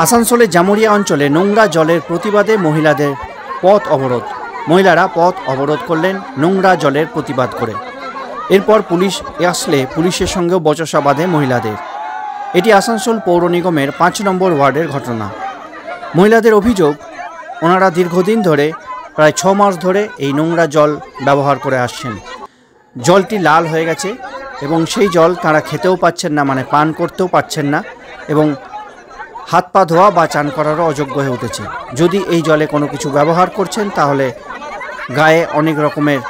আসানসোলের জামুরিয়া অঞ্চলে নোংরা জলের প্রতিবাদে মহিলাদের পথ অবরোধ। মহিলারা পথ অবরোধ করলেন নোংরা জলের প্রতিবাদ করে। এরপর পুলিশ আসলে পুলিশের সঙ্গেও বচসা বাঁধে মহিলাদের। এটি আসানসোল পৌর নিগমের 5 নম্বর ওয়ার্ডের ঘটনা। মহিলাদের অভিযোগ, ওনারা দীর্ঘদিন ধরে প্রায় 6 মাস ধরে এই নোংরা জল ব্যবহার করে আসছেন। জলটি লাল হয়ে গেছে এবং সেই জল তারা খেতেও পাচ্ছেন না, মানে পান করতেও পাচ্ছেন না, এবং হাত পা ধোয়া বা চান করারও অযোগ্য হয়ে উঠেছে। যদি এই জলে কোনো কিছু ব্যবহার করছেন তাহলে গায়ে অনেক রকমের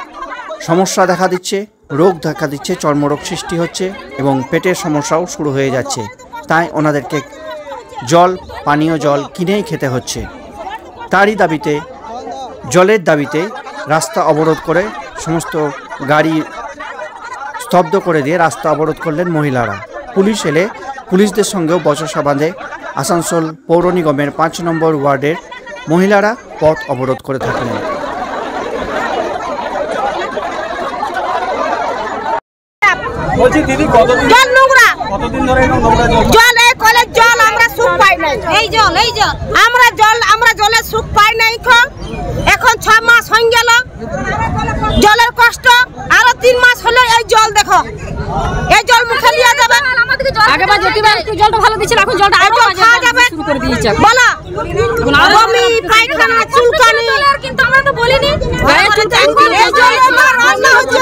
সমস্যা দেখা দিচ্ছে, রোগ দেখা দিচ্ছে, চর্মরোগ সৃষ্টি হচ্ছে এবং পেটের সমস্যাও শুরু হয়ে যাচ্ছে। তাই ওনাদেরকে পানীয় জল কিনেই খেতে হচ্ছে। তারই দাবিতে, জলের দাবিতে রাস্তা অবরোধ করে, সমস্ত গাড়ি স্তব্ধ করে দিয়ে রাস্তা অবরোধ করলেন মহিলারা। পুলিশ এলে পুলিশদের সঙ্গেও বচসা বাঁধে আসানসোল পৌর নিগমের 5 নম্বর ওয়ার্ডের মহিলারা পথ অবরোধ করে থাকলেন। বলছি দিদি, কতদিন ধরে জল এই কলের জল আমরা সুখ পাই নাই। এই জল আমরা জলের সুখ পাই নাই। এখন 6 মাস হয়ে গেল জলের কষ্ট, আরো 3 মাস হলো এই জল দেখো, এই জল মুখে লিয়ে যাবে। আগেবার যেটিবার একটু জলটা ভালো দিছিল, এখন জলটা আরো খাওয়া যাবে শুরু করে দিয়েছে। বলো বমি পায়খানা চুলকানি, কিন্তু আমরা তো বলিনি রান্না হচ্ছে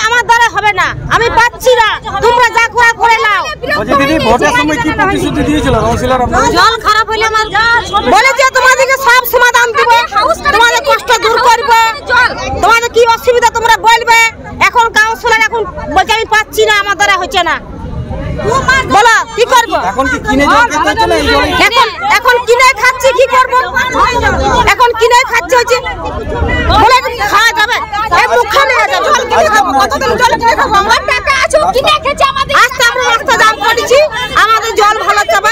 আমার দ্বারা হবে না, আমি পাচ্ছি না, তোমরা যা করে নাও। দিদি, ভোটের সময় কি প্রতিশ্রুতি দিয়েছিল কাউন্সিলর আপনারা? জল খারাপ হইলে আমার বলেছে তোমাদেরকে সব সমাধান দেব, তোমাদের কষ্ট দূর করব, তোমাদের কি অসুবিধা তোমরা বলবে। এখন কাউন্সিলর এখন বলছে আমি পাচ্ছি না, আমার দ্বারা হচ্ছে না, বলো কি করব। এখন কি কিনে জল খেতে হচ্ছে না? এখন কিনে খাচ্ছি, কি করব? এখন কিনে খাচ্ছি হচ্ছে, বলে খাওয়া যাবে, এই মুখে নেওয়া যাবে। জল কিনে খাবো, কতদিন জল কিনে খাবো? আমার টাকা আছে, কিনে খেছে। আমাদের আজকে আমরা রাস্তা জাম করেছি, আমাদের জল ভালো যাবে,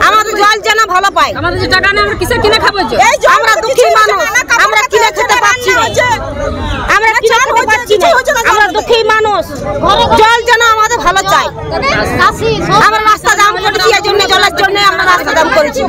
আমাদের জল যেন ভালো পাই। আমাদের যে টাকা নেই আমরা কিসে কিনে খাবো? আমরা দুঃখী মানুষ, আমরা কিনে খেতে পাচ্ছি না, আমরা কিনে খেতে পাচ্ছি না, আমরা দুঃখী মানুষ, জল যেন আমাদের ভালো চাই। আমরা রাস্তা জাম করেছি, এই জন্য জলের জন্য আমরা রাস্তা জাম করেছি।